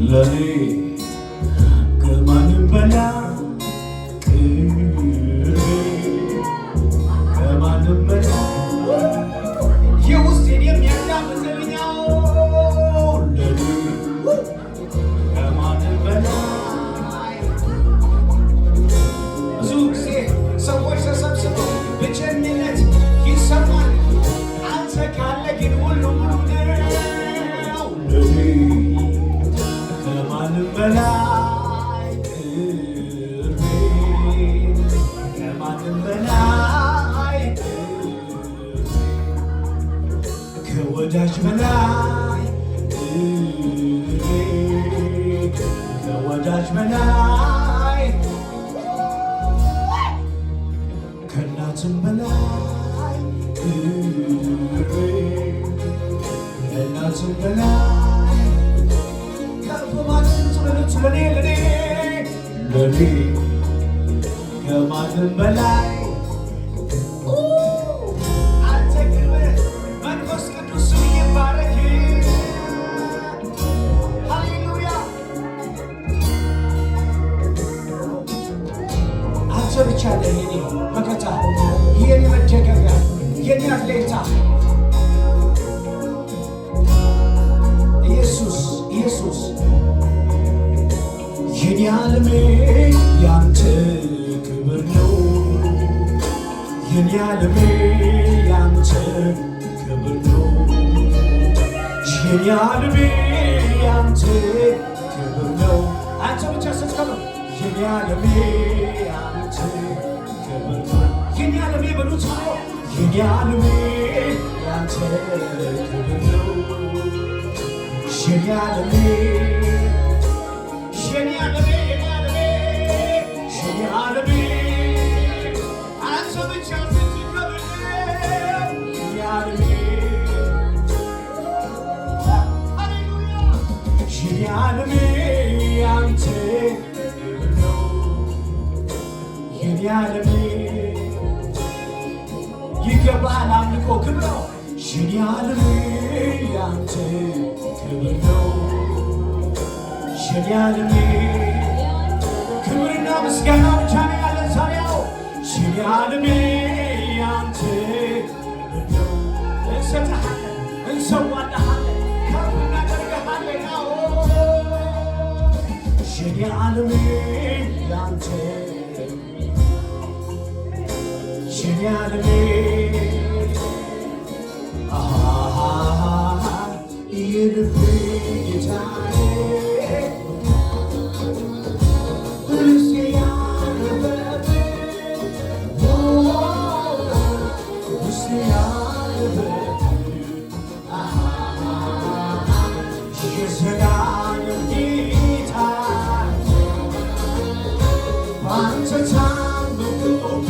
ለኔ ከማንም በላይ ከማንም በላይ የውስጤን የሚያዳምጥልኛው ለኔ ከማንም በላይ። ብዙ ጊዜ ሰዎች ተሰብስበው ብቸኝነት ይሰማል። አንተ ካለ ግን ሁሉም ሙሉ ነው። ለኔ ከማንም በላይ ቅርቤ ከማንም በላይ ከወዳጅ በላይ ከወዳጅ በላይ ከእናትም በላይ ከእናትም በላይ ከፍ ማለት ትበሉት ለኔ ከማንም በላይ አንተ ክብር መንፈስ ቅዱስ ስም ይባረክ። ሃሌሉያ አንተ ብቻ ነህ የኔ መከታ የኔ መደገፊያ የኔ አትሌታ ኢየሱስ የኔ ዓለሜ ያንተ ክብር ነው። የኔ ዓለሜ ያንተ ክብር ነው። የኔ ዓለሜ ያንተ ክብር ነው። አንተ ብቻ ስትከብር የኔ ዓለሜ ያንተ ክብር ነው። የኔ ዓለሜ በሉት የኔ ዓለሜ ያንተ ክብር ነው። የኔ ዓለሜ የኔ ዓለሜ የኔ ዓለሜ አንተ ብቻ ስትከብር የኔ ዓለሜ ሃሌሉያ የኔ ዓለሜ ያንተ ክብር ነው። የኔ ዓለሜ ይገባሃል አምልኮ ክብር ነው። የኔ ዓለሜ ያንተ ክብር ነው። የኔ ዓለሜ ክብርና ምስጋና ብቻ ነው ያለን ዛሬው። የኔ ዓለሜ ያንተ ክብር ነው። እንሰጥሃለን፣ እንሰዋልሃለን፣ ከፍ እናደርግሃለን። የኔ ዓለሜ ያንተ የኔ ዓለሜ የልቤ ጌታዬ ውስጤ ያለበት ውስጤ ያለበት የዘላለም ጌታ በአንተ ታምኜ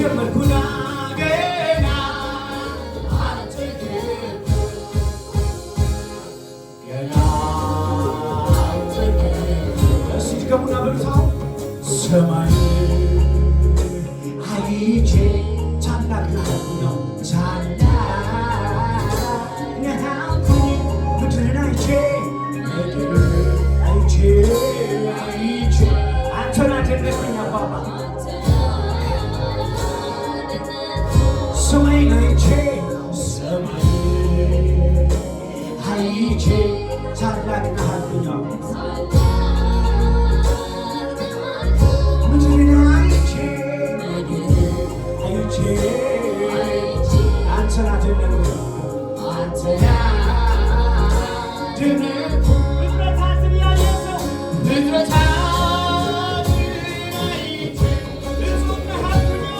ጀመርኩና ገና እስቲ ገቡና በሉታው ሰማይ አይቼ ታላቅ ነው ምድርን አይቼ አንተን አደነቅኩኝ አባባ ሰማይ አይቼ ታላቅ ነሃልኩኝ ምድርን አይቼ አንተን አደነቅኩኝ ፍጥረታትን ያየ ሰው ፍጥረታትን አይቼ እጹብ ነሃልኩኝ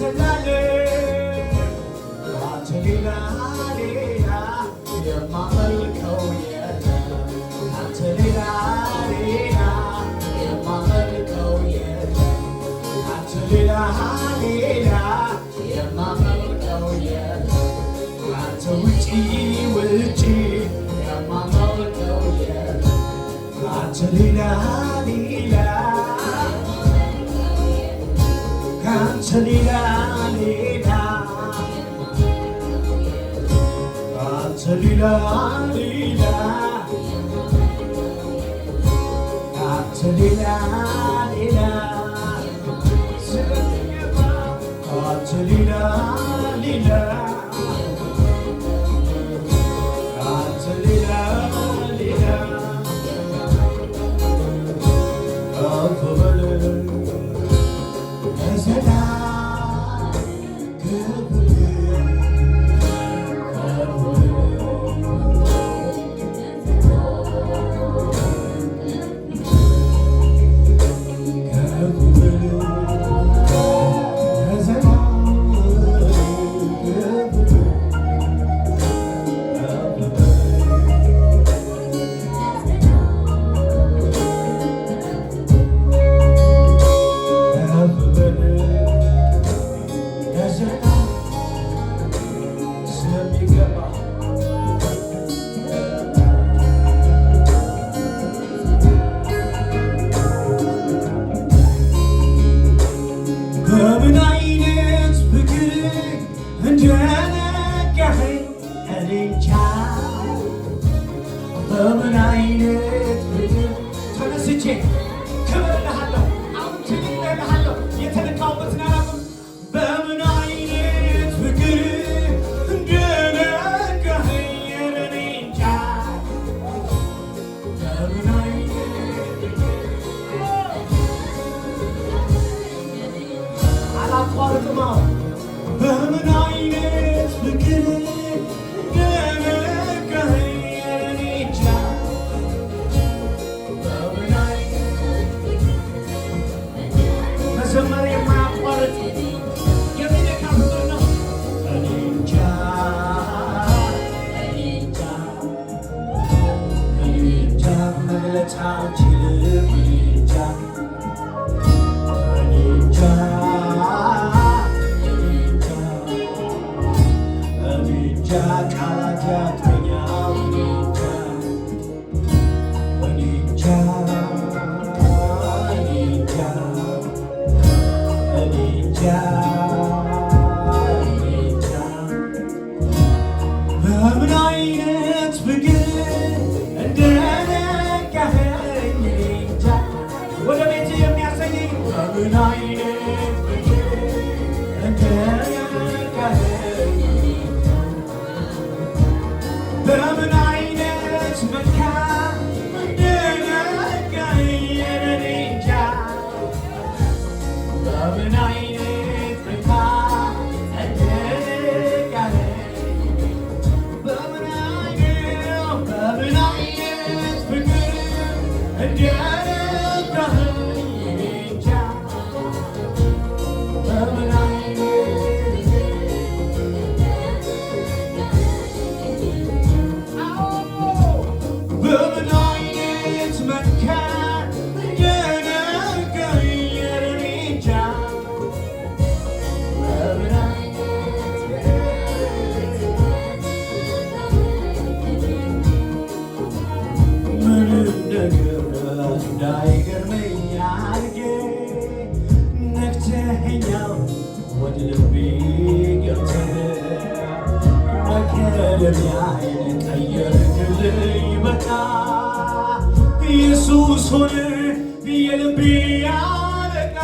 ለዘላለም አንተ ሌላ ሌላ የማመልከው የለም አንተ ሌላ ሌላ የማመልከው የለም አንተ ሌላ ሌላ የማመልከው የለም አንተ ውጪ ውጪ የማመልከው የለም አንተ ሌላ ሌላ አንተ ሌላ ሌላ አንተ ሌላ ሌላ አንተ ሌላ ሌላ አንተ ሌላ ሌላ አንተ ሌላ ሌላ ከፍ በል ለዘላለም ክብር በምን አይነት ፍቅር እንደነካኸኝ እኔ እንጃ በምን አይነት ፍቅር ተነስቼ ክብር እልሃለሁ አምልክ እልሃለሁ የተነካሁበትን አላውቅም በምን አይነት ፍቅር እንደነካኸኝ እኔ እንጃ በምን አላቋርጥማ በምን አይነት ፍቅር እንደነካኸኝ እኔ እንጃ በምን አይነት መዘመር የማያቋርጥ የሚነካ ፍቅር ነው እኔ እንጃ እኔ እንጃ እኔ እንጃ መግለጽ አልችልም እኔ እንጃ እኔ እንጃ ቃላት ያጥረኛል እኔ እንጃ እኔ እንጃ እኔ እንጃ እኔ እንጃ በምን አይነት ፍቅር እንደነካኸኝ እኔ እንጃ ወደ ቤት የሚያሰኘኝ በምን አይነት ፍቅር እንደነካኸኝ በምን አይነት መልካም እንደነካኸኝ እኔ እንጃ በምን አይነት መልካም እንደነካኸኝ በምን አይነት ፍቅር እንደነካኸኝ እኔ እንጃ በምን በምን አይነት መካን እንደነካኸኝ እኔ እንጃ በምን ምንም ነገር እንዳይገርመኝ አድርገህ ነክተኸኛል ወደ ልቤ ገብተህ መከረሚያዬን ቀየርክልኝ በቃ ኢየሱስ ሆነ የልቤ አለቃ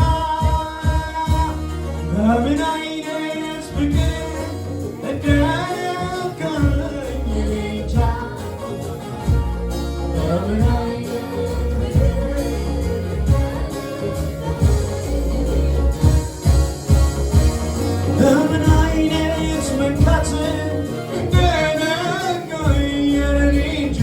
በምን አይነት ፍቅር እንደነካኸኝ እኔ እንጃ በምን አይነት መንካት እንደነካኸኝ እኔ እንጃ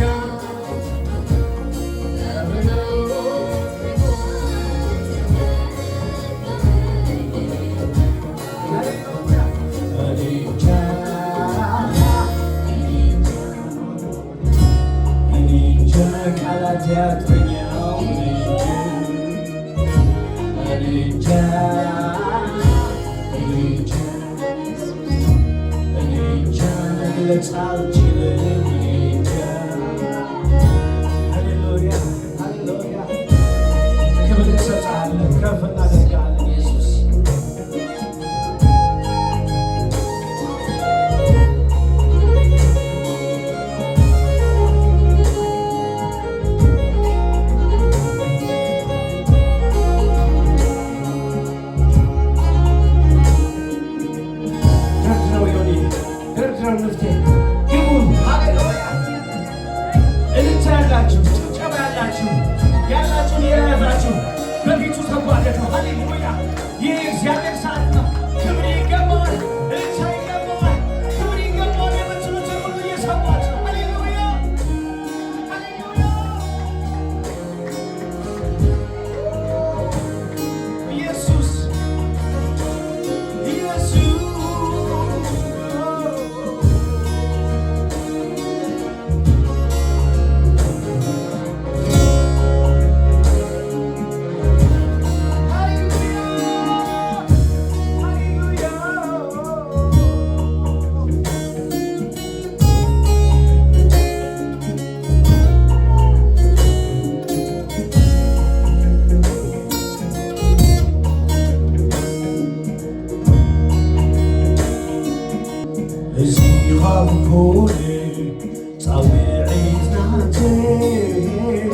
خافوني صويعي ناتي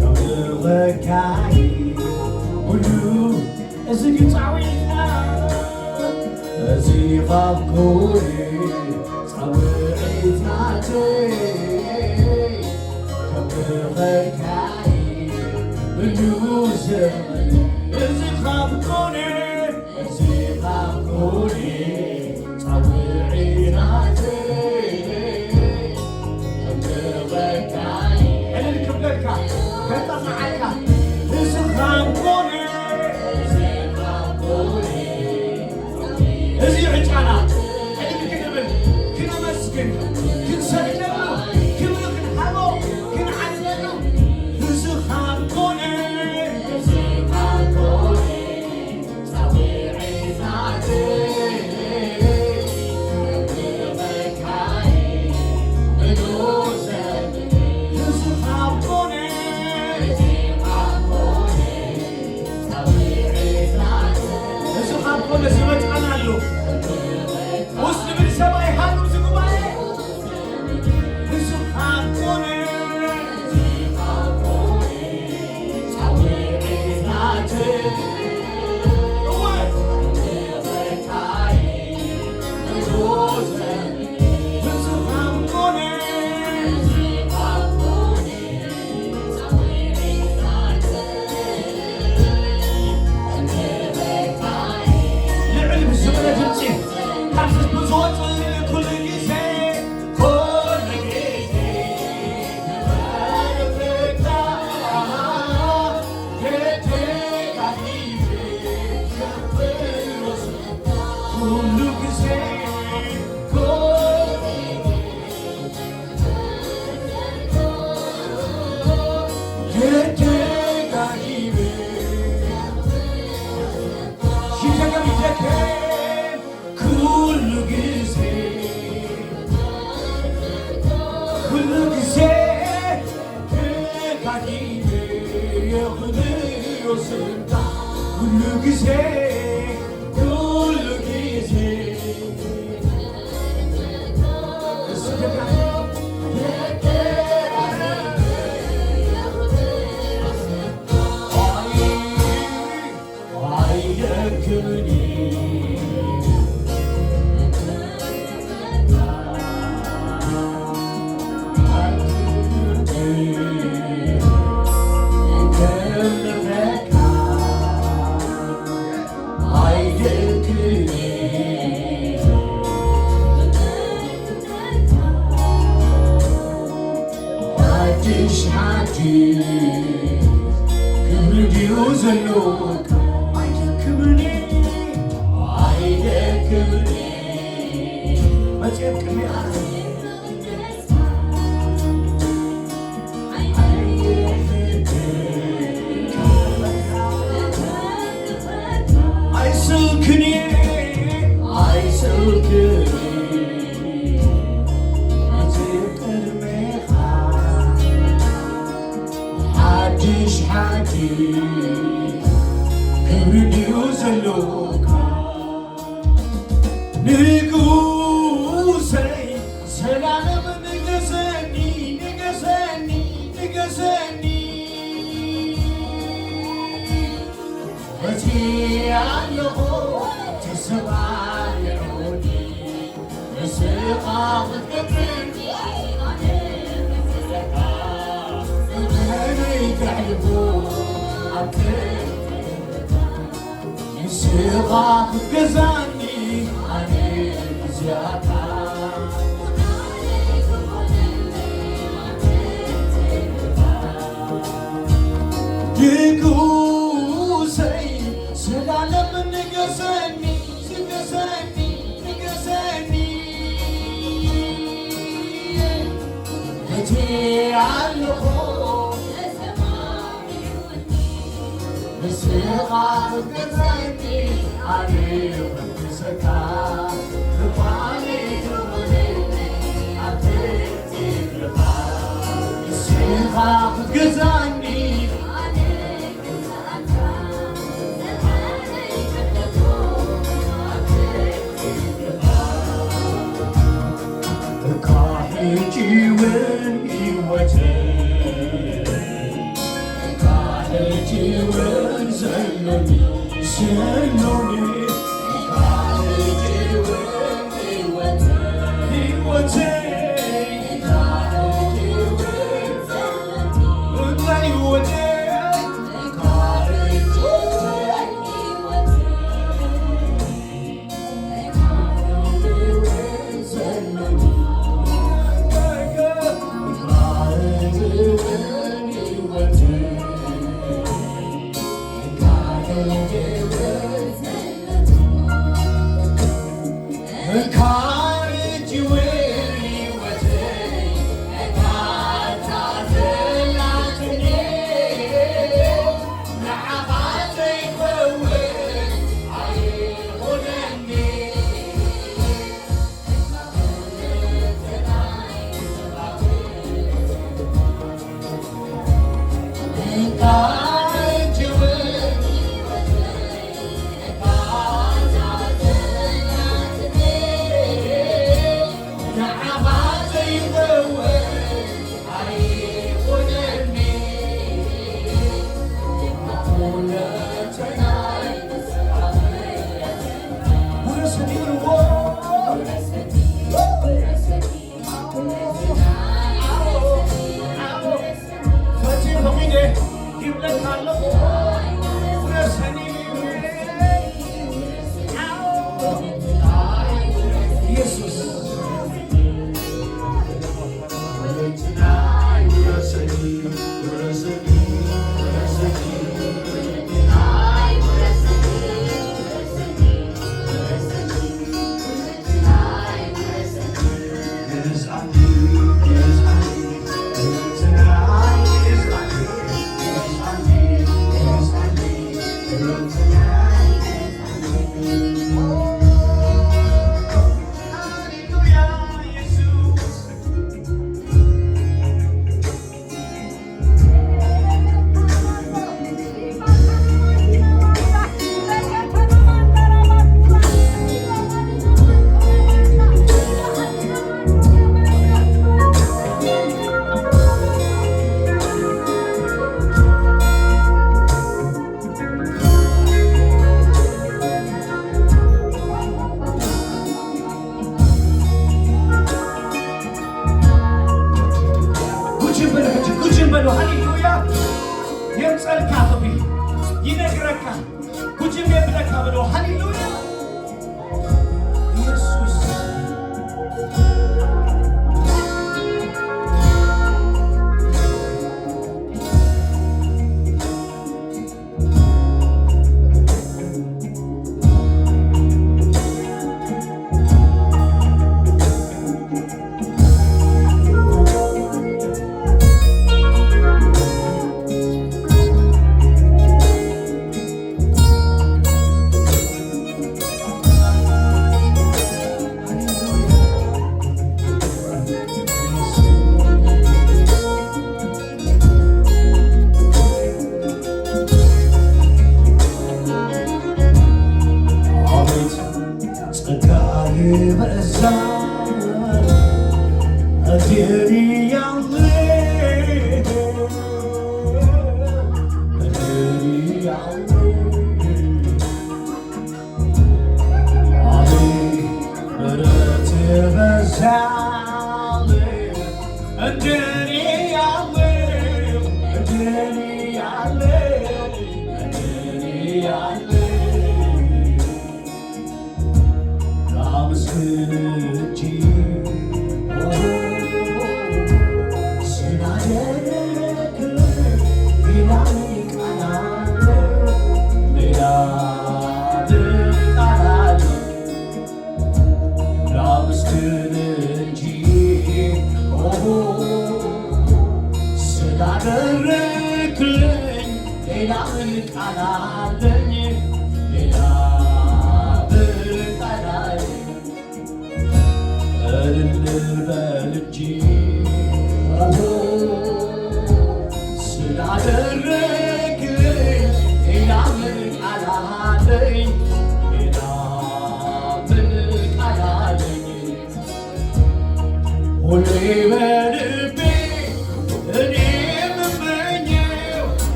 كون غكاي ولو ازقي صويعنا ازي خافوني صويعي ناتي كون غكاي ولو ازي خافوني ازي خافوني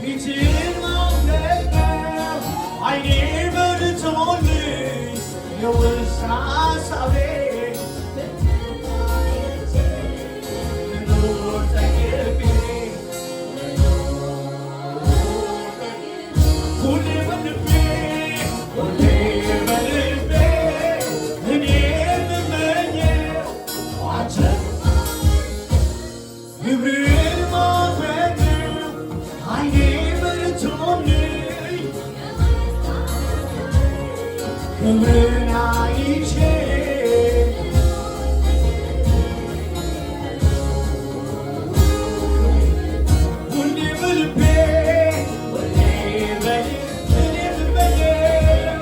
It's አይኔ በርቶልኝ የውስጥ ሐሳቤ ልኖር ጠግቤ ሁሌ በልቤ እኔ የምመኘው አንተን ክብርን ማክበር ነው። አይኔ በርቶልኝ ክብርን አይቼ ሁሌ በልቤ እኔ የምመኘው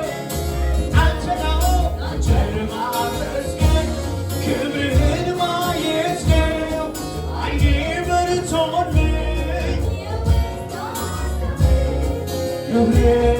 አንተን ማመስገን ክብርህን ማየት ነው። አይኔ በርቶልኝ ክብርህን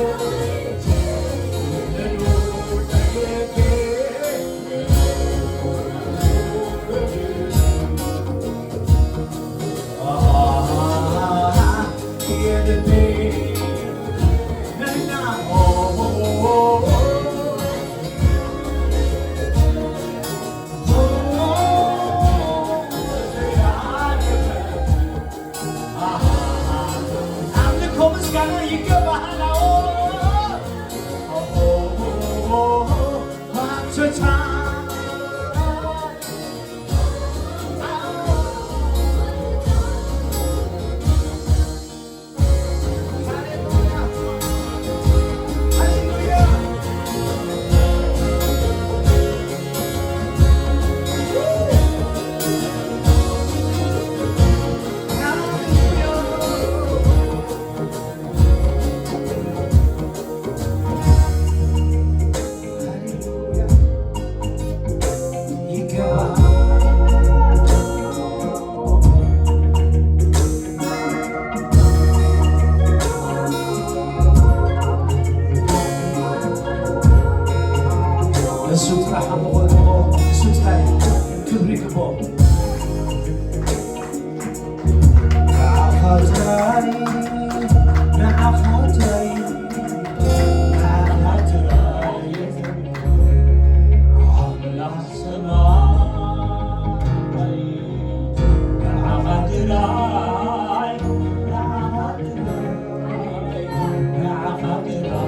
እሱ ጥራሕ ምኾንዎ እሱ ጥራሕ ክብሪ ግቦ ንዓኻትራይ ንዓኻትራይ ንዓኻትራይ ኣምላኽ ሰማይ ንዓኻትራይ ንዓኻትራይ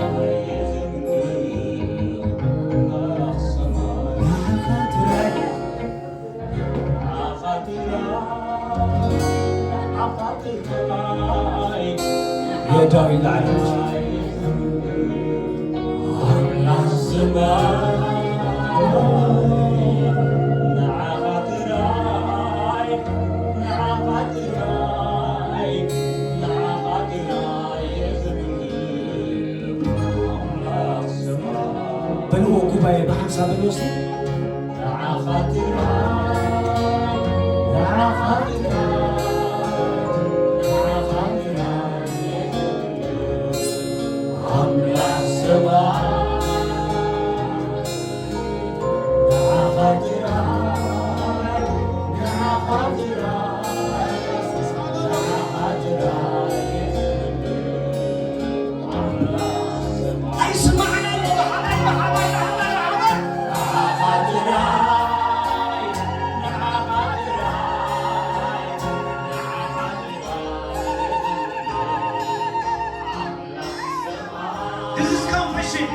የዳዊት ላዕሎች አምላክ ሰማይ ንዓኻትራይ ንዓኻትራይ ንዓኻትራይ አምላክ ሰማይ በልዎ ጉባኤ በሐሳብ እንወስድ ንዓኻትራይ ንዓኻትራይ This is confession.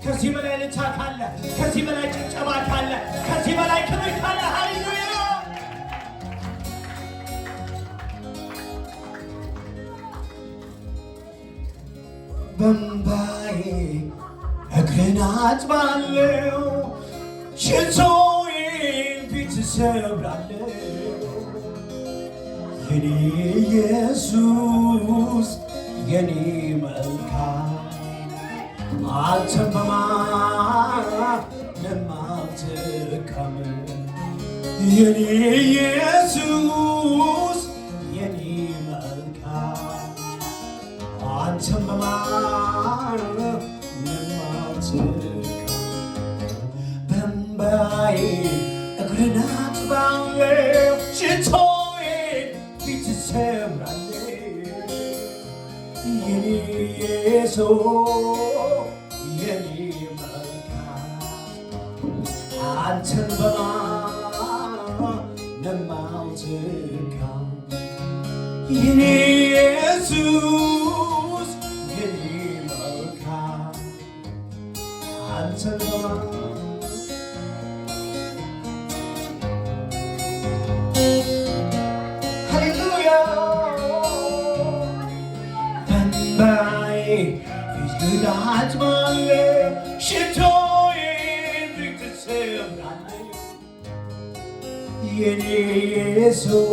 ከዚህ በላይ ልታ ካለ፣ ከዚህ በላይ ጭብጨባ ካለ፣ ከዚህ በላይ ክብር ካለ ሃሌሉያ። በእምባዬ እግርህን አጥባለሁ፣ ሽቶዬን ፊት እሰብራለሁ። የኔ ኢየሱስ የኔ መልካም አንተን በማንም አትከም። የኔ ኢየሱስ የኔ መልካም አንተን በማንም አትከም። በእምባዬ እግርህን አጥባለሁ፣ ሽቶዬን ፊት እሰብራለሁ። የኔ ኢየሱስ የኔ መልካም አንተን በማንም አትከም። የኔ ኢየሱስ የኔ መልካም አንተን ሃሌሉያ። በእምባዬ ፊትህን አጥባለሁ፣ ሽቶዬን ፊት እሰብራለሁ። የኔ ኢየሱስ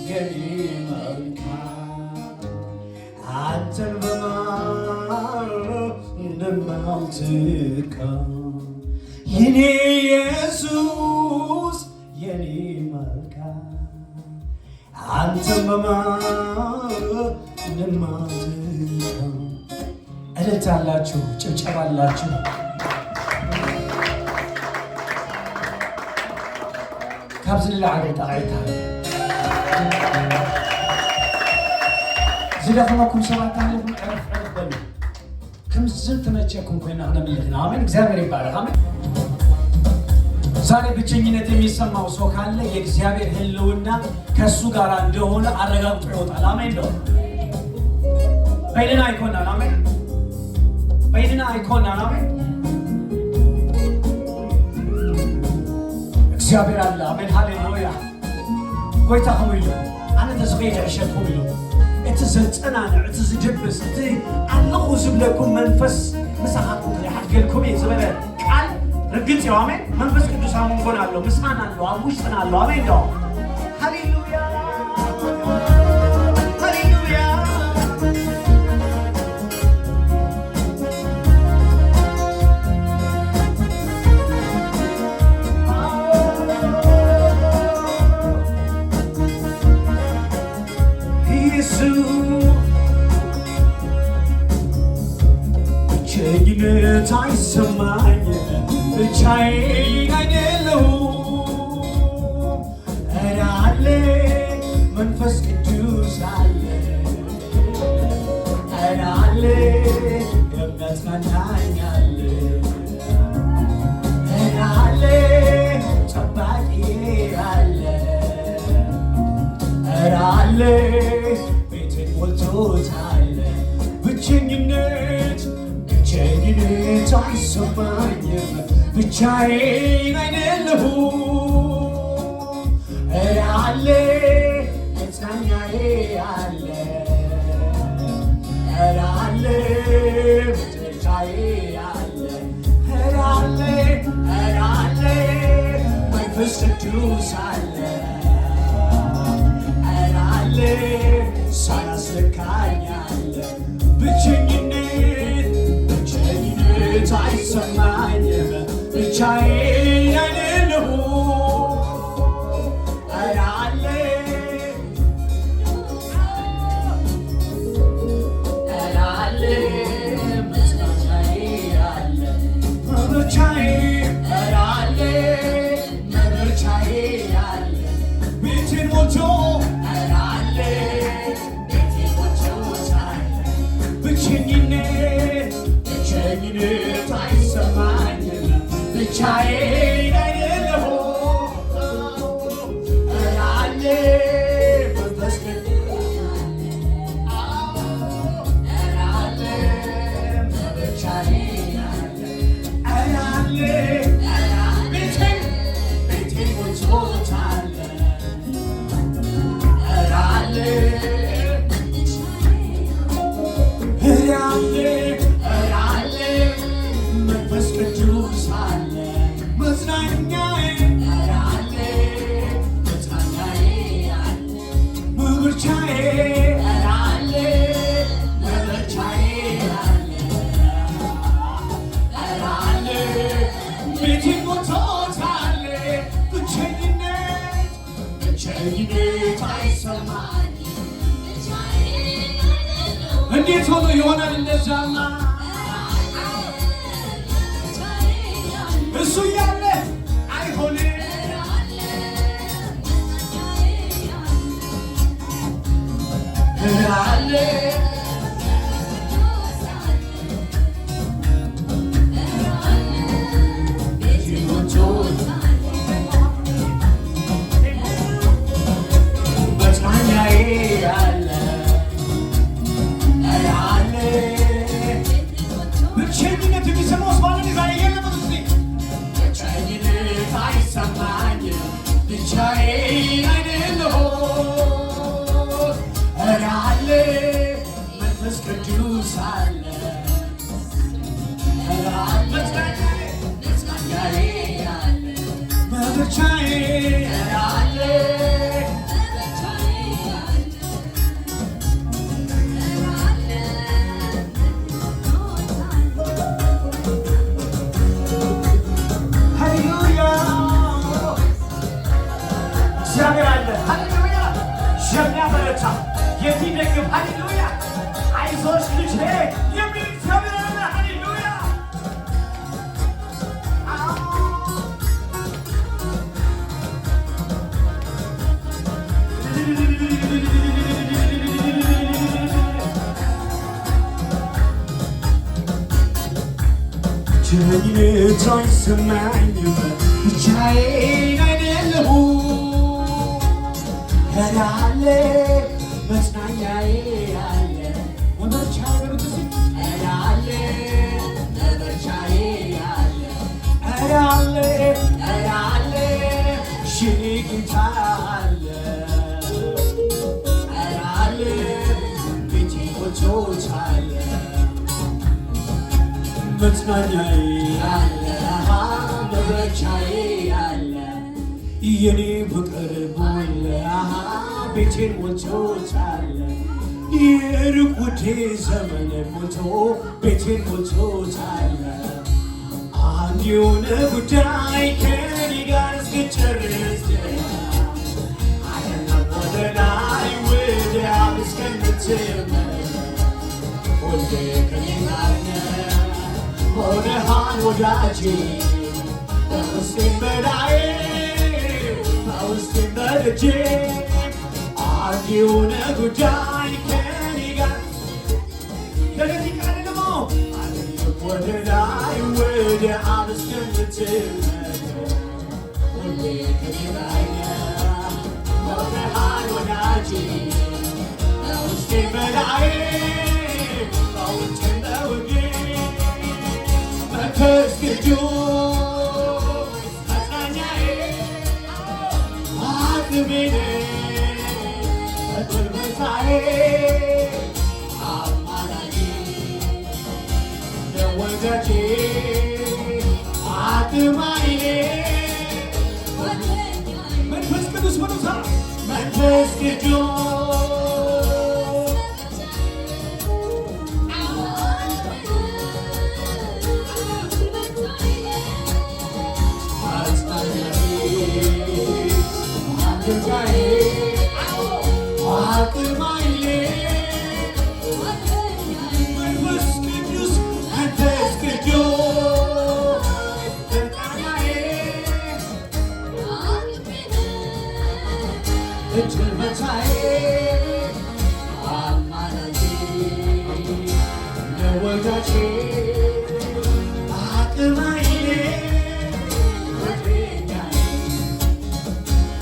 የኔ መልካም አንተን በማንም አትከም። የኔ ኢየሱስ የኔ መልካም አንተን በማንም አትከም። እልልታ አላችሁ፣ ጭብጨባ አላችሁ። ካብዚ ንላዕሊ ጠቓይታ ዝደኸመኩም ሰባት ኣለኩም ዕረፍ ዕረፍ በሉ። ከምዚ ዝተመቸኩም ኮይና ክነምልክና። አሜን። እግዚአብሔር ይባረክ። አሜን። ዛሬ ብቸኝነት የሚሰማው ሰው ካለ የእግዚአብሔር ሕልውና ከእሱ ጋር እንደሆነ አረጋግጦ ይወጣል። አሜን ነው። በይድና አይኮናን። አሜን። በይድና አይኮናን። አሜን። እግዚአብሔር አለ። አሜን። ሃሌሉያ። ጎይታ ኸም ኢሉ ኣነ ተዝኸይደ ዕሸትኩም ኢሉ እቲ ዘፀናንዕ እቲ ዝድብስ እቲ ኣለኹ ዝብለኩም መንፈስ ምሳኻትኩም ክሓድገልኩም እየ ዝበለ ቃል ርግፅ እዩ። አሜን። መንፈስ ቅዱስ ኣብ መንጎና ኣሎ፣ ምሳና ኣሎ፣ ኣብ ውሽጥና ኣሎ። አሜን ዶ ሃሌሉያ ሃሌሉያ። ብቸኝነት አይሰማኝም፣ ብቻዬን አይደለሁም። እኔ አለ መንፈስ ቅዱስ አለ፣ እኔ አለ የሚያጽናናኝ አለ። አይሰማኝም ብቻዬን አይደለሁም አለ መጽናኛዬ አለ አለ መጽናኛዬ አለ አለ መንፈስ ቅዱስ አለ አለ ሳያስለካኝ አለ ብቸኝነት አይሰማኝም ብቻዬን አይደለሁም አለ መጽናኛዬ አለ መብረቻዬ አለ መብረቻዬ አለ ቤቴን ሞልቶ አለ ቤቴን ሞልቶታል ብቸኝነት አይሰማኝም ብቻዬን አይደለሁም አለ መንፈስ ቅዱስ አለ መብረቻዬ አለ ቤቴን ሞልቶታል አለ መንፈስ ቅዱስ አለ መጽናኛዬ አለ መጽናኛዬ አለ መብረቻዬ አለ መብረቻዬ አለ ቤቴን ሞልቶታል ብቸኝነት አይሰማኝም እንዴት ሆኖ ይሆናል እንደዛማ እሱ ያለ አይሆንም አለ መጽናኛዬ አለ አለ ብቸኝነት የሚሰማው ስባለን ዛሬ የለም ብቸኝነት አይሰማኝም ብቻዬን አይደለሁም አለ መንፈስ ቅዱስ አለ መጽናኛዬ አለ መብረቻዬ አለ እግዚአብሔር አለ ሃሌሉያ የሚያበረታ የሚደግፍ ሃሌሉያ አይዞሽ ልጄ የሚል እግዚአብሔር አለ ሃሌሉያ ብቸኝነት አይሰማኝም ብቻዬን አይደለሁም አለ መጽናኛዬ አለ መብረቻዬ አለ መብረቻዬ አለ አለ ሽኔ ጌታ አለ አለ ቤቴ ሞልቶታል መጽናኛዬ አለ መብረቻዬ አለ የኔ ፍቅር ሞላ ቤቴን ሞልቶታል የሩቅ ውዴ ዘመን ሞልቶ ቤቴን ሞልቶታል አንድ የሆነ ጉዳይ ከኔ ጋር እስክጨርስ አይደለም ወደ ላይ ወደ አብ እስከምትመለስ ሁሌ ከኔ ጋር ሆነሃል ወዳጄ በውስጤም በላዬ በውስጤም በደጄ አንድ የሆነ ጉዳይ ከኔ ጋር ከዚህ ቃል ደግሞ ወደ ላይ ወደ አብ እስከምትመለስ ሁሌ ከኔ ጋር ሆነሃል ወዳጄ በውስጤም በላዬ በውስጤም በውዴ መንፈስ ቅዱስ መጽናኛዬ አቅሜ በትርበታዬ አማላጄ ለወዳጄ አቅማዬ መንፈስ ቅዱስ በሉታ መንፈስ ቅዱስ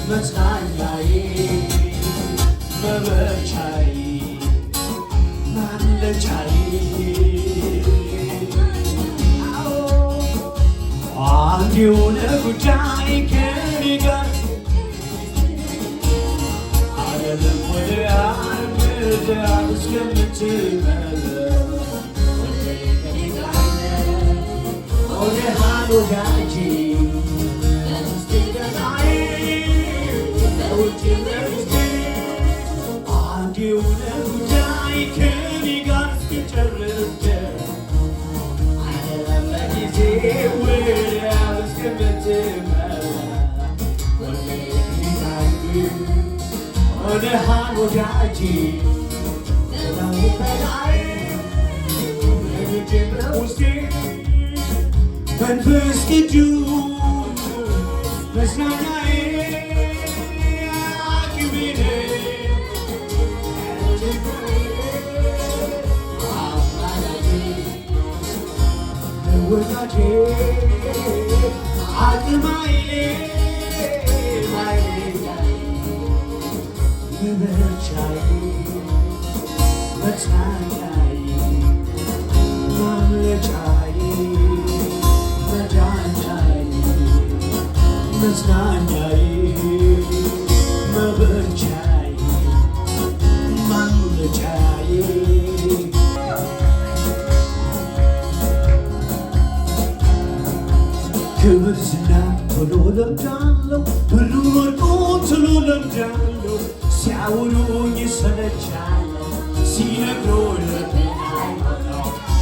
መጽናኛዬ መመቻዬ ማምለጫዬ አንድ የሆነ ጉዳይ ከኔ ጋር አይደለም ወዲያ እስከምትመለስ ወዲያህን ወዳጄ አንድ የሆነ ጉዳይ ከኔ ጋር እስክጨርስ አይደለም ለጊዜ ወዲያ እስከምትመለስ ወዲያህን ወዳጄ መንፈስ ቅዱስ መጽናኛዬ አቅሜ ወዳጄ አቅማዬ መመቻዬ መጽናኛዬ ማምለጫዬ መዳኛዬ መጽናኛዬ መበርቻዬ ማምለጫዬ ክብር ዝና ቶሎ ለምዳለሁ ብሩ ወርቁ ቶሎ ለምዳለሁ ሲያውሉኝ ሰለቻለሁ ሲነግሩኝ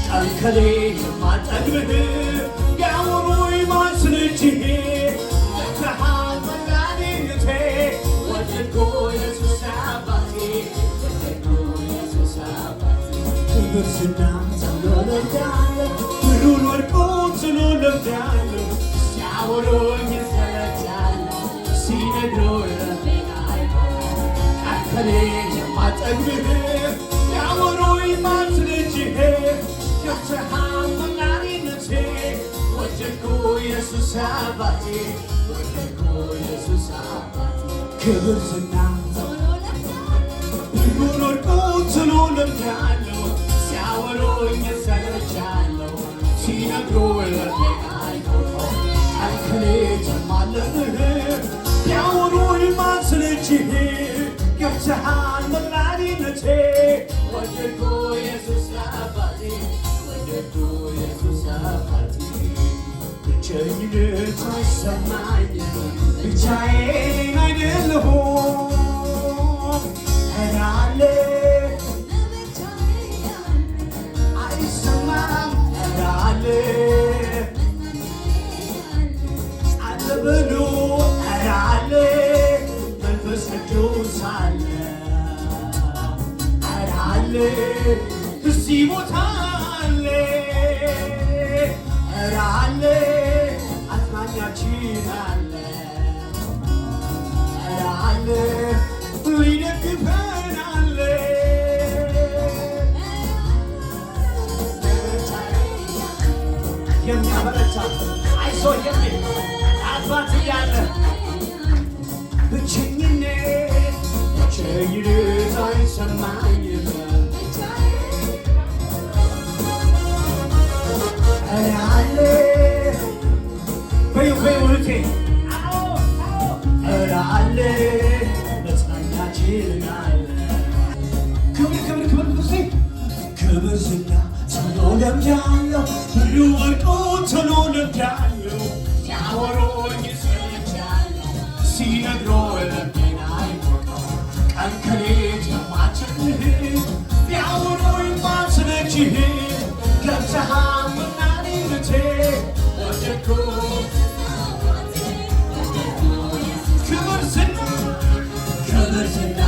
ቃል ከሌለ የማጠግብህ ያወሩኝ ማስረጅህ ለብርሃን መድኃኒቴ ወደድኩ ኢየሱስ አባቴ ወደድኩ ኢየሱስ አባቴ ክብር ዝና ቶሎ ለምዳለሁ ብሩን ወርቁን ቶሎ ለምዳለሁ ሲያወሩኝ ሰለቻለሁ ሲነግሩኝ ቃል ከሌለ የማጠግብህ ያወሩኝ ማስረጅህ የብርሃን መድኃኒቴ ወደድኩ ኢየሱስ አባቴ ወደድኩ ኢየሱስ አባቴ ክብር ዝና ብሩን ወርቁን ቶሎ ለምዳለሁ ሲያወሩኝ ሰለቻለሁ ሲነግሩኝ ቃል ከሌለ የማለምህ ያወሩኝ ማስረጅህ የብርሃን መድኃኒቴ ወደድኩ ኢየሱስ አባቴ ወደድኩ ኢየሱስ አባቴ ብቸኝነት አይሰማኝም ብቻዬን አይደለሁም እዳለ አይሰማም እዳለ አለ በሉ እዳለ መንፈስ ቅዱስ አለ እዳለ እዚህ ቦታ አለ እዳለ አጽናኛችን አለ እዳለ ሊደግፈን አለ የሚያበረታ አይዞህ የሚል አባት እያለ ብቸኝነት አይሰማኝም እዳለ አለ መጽናኛችን አለ ክብር ክብር ክብር ቅዱሴ ክብር ዝና ቶሎ ለምጃለሁ ሁሉ ወርቁ ቶሎ ለምጃለሁ ሲያወሩኝ ሰምቻለሁ ሲነግሩኝ ልቤን አይሞቀው ቀን ከሌት የማችልህ ቢያወሩኝ ማስለችህ ገብተሃልና እኔነቴ ወደድኩ ክብር ዝና ክብር ዝና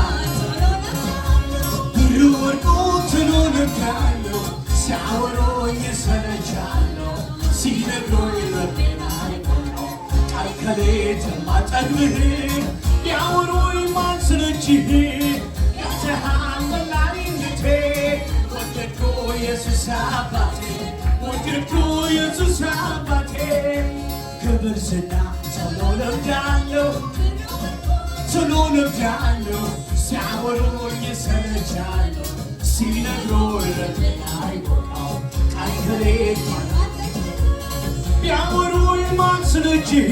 ሁሉ ወርቁ ቶሎ ለምጃለሁ ሲያወሩኝ ሰለቻለሁ ሲነግሩኝ ልቤን አይሞቀው ቀን ከሌት የማጠግብህ ቢያወሩኝ ማስለችህ ገብተሃልና እኔነቴ ወደድኩ ኢየሱስ አባቴ ወደድኩ ኢየሱስ አባቴ ክብር ዝና ቶሎ ለምጃለሁ ቶሎ ለምጃለሁ ሲያወሩኝ ሰለቻለሁ ሲነግሩኝ ልቤን አይሞቀው ቀን ከሌት ቢያወሩኝ ማስለችህ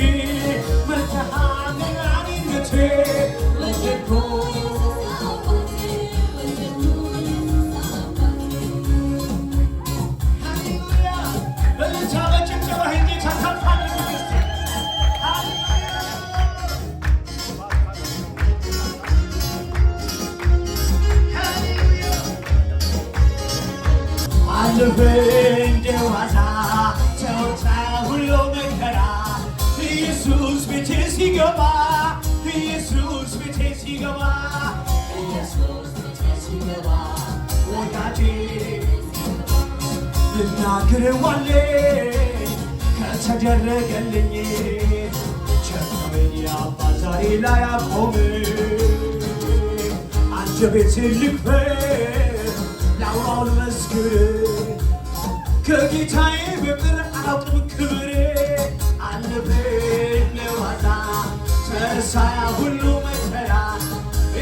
ገብተሃልና እኔነቴ ወደድኩ አለፈ እንደ ዋዛ ተወጣ ሁሉ መከራ ኢየሱስ ቤቴ ሲገባ ኢየሱስ ቤቴ ሲገባ ኢየሱስ ቤቴ ሲገባ ወዳጄ ልናገረዋለ ከተደረገልኝ ቸገረኝ አባ ዛሬ ላይ አቆም አንተ ቤት ልክፈል ላውራው ልመስክር ከጌታዬ በቀር አላውቅም ክብር አለፈ ለዋዛ ተረሳያ ሁሉ መከራ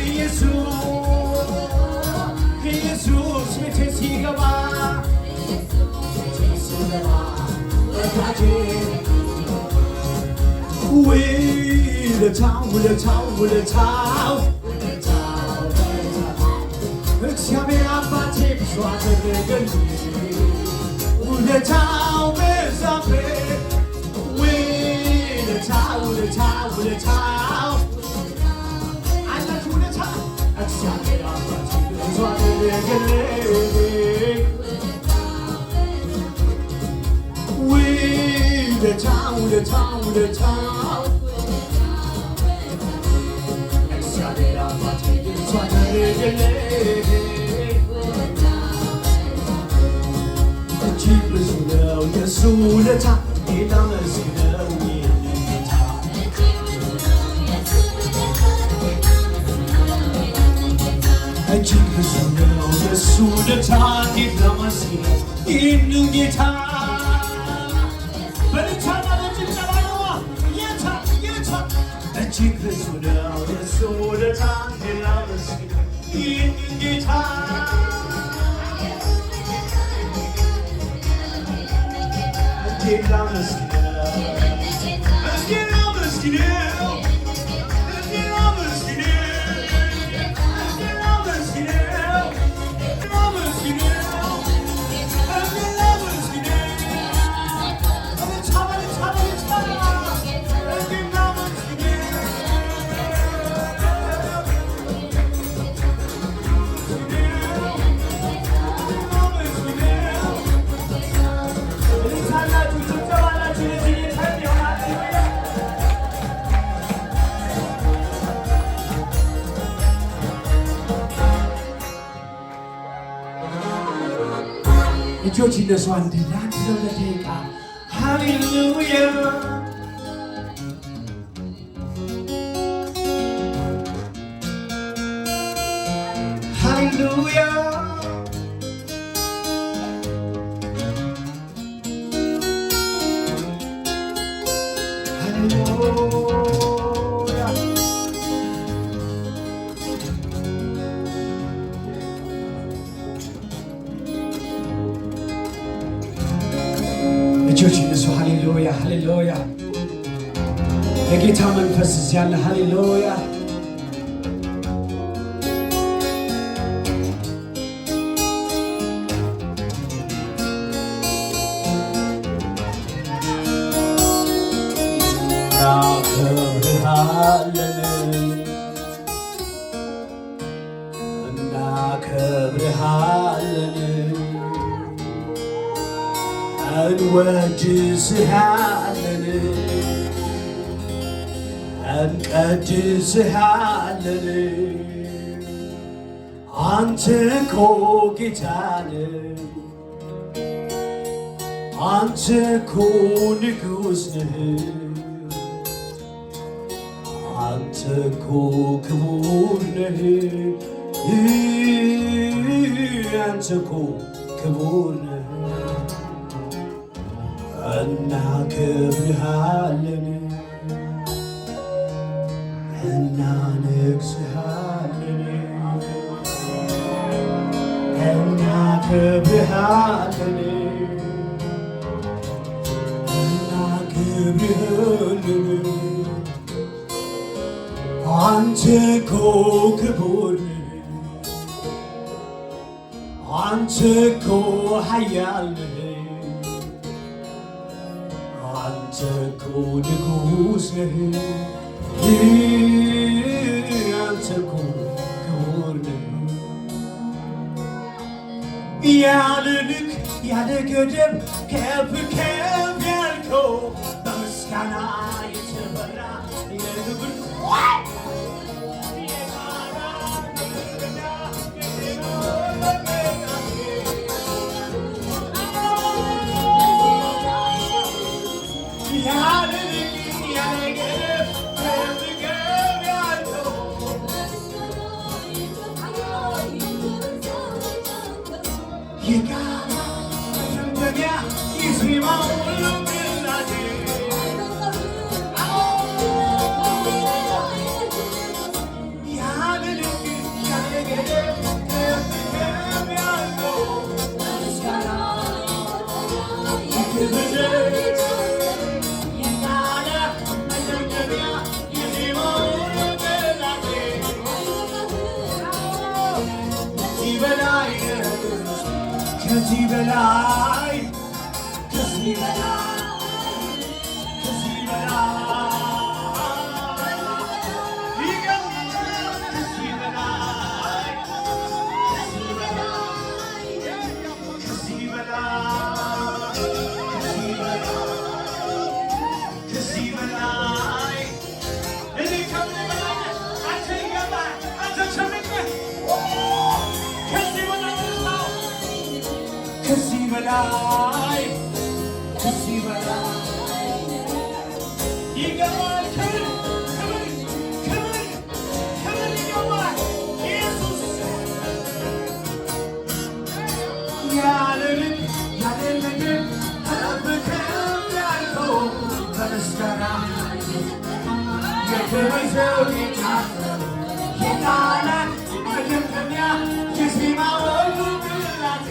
ኢየሱስ ቤቴ ሲገባ ወዳጄ ውለታው ውለታው ውለታው እግዚአብሔር አባቴ ብዙ አደረገልኝ ውለታው በዛብህ ውለታው ውለታው ውለታው አላችሁ ውለታ እግዚአብሔር አባቴ ብዙ አደረገልኝ ውለታው ውለታው ውለታው እግዚአብሔር አባቴ ብዙ አደረገልኝ እጅግ ብዙ ነው የእሱ ውለታ ጌታ መስግነው ጌታ እጅግ ብዙ ነው የእሱ ውለታ ጌታ መስግነው ይህንን ጌታ በልታና በጭብጨባ ነዋ ጌታ ጌታ እጅግ ብዙ ነው የእሱ ውለታ ጌታ መስግነው ይህንን ጌታ Get እጆች ይነሱ አንድ ለአንድ ለደቂቃ ሃሌሉያ ሃሌሉያ እጆች ይነሱ ሃሌሉያ ሃሌሉያ የጌታ መንፈስ ያለ ሃሌሉያ እናከብርሃለን እንወድስሃለን እንቀድስሃለን አንተ እኮ ጌታ ነህ አንተ እኮ ንጉሥ ነህ አንተ እኮ ክቡር ነህ አንተ እኮ ክቡር ነህ እናከብርሃለን እናነግሥሃለን እናከብርሃለን እናከብርሃለን አንተ እኮ ክቡር ነህ አንተ እኮ ኃያል ነህ አንተ እኮ ንጉሥ ነህ አንተ እኮ ክቡር ነህ ያለ ልክ ያለ ገደብ ከፍ ከፍ ያልከው በምስጋና የተበራ የክብር ከዚህ በላይ ከዚህ በላይ ከዚህ በላይ ይገባል ከዚህ በላይ ከዚህ በላይ ከዚህ በላይ ከዚህ በላይ እኔ ከዚህ በላይ አንተ ይገባል አንተ ቸምቀህ ከዚህ በላይ ከዚህ በላይ ይገባል ክብር ክብር ክብር ክብር ይገባል ኢየሱስ ያለ ልክ ያለ ነገር ተጠብቀህ ያልከው በምስጋና የክብር ዘውድ የቃላት መደምደሚያ የዜማ ሁሉ ቅላጼ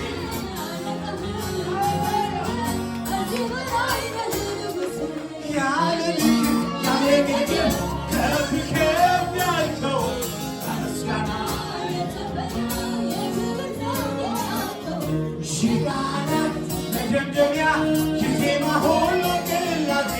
መደምደሚያ የዜማ ሁሉ ቅላጼ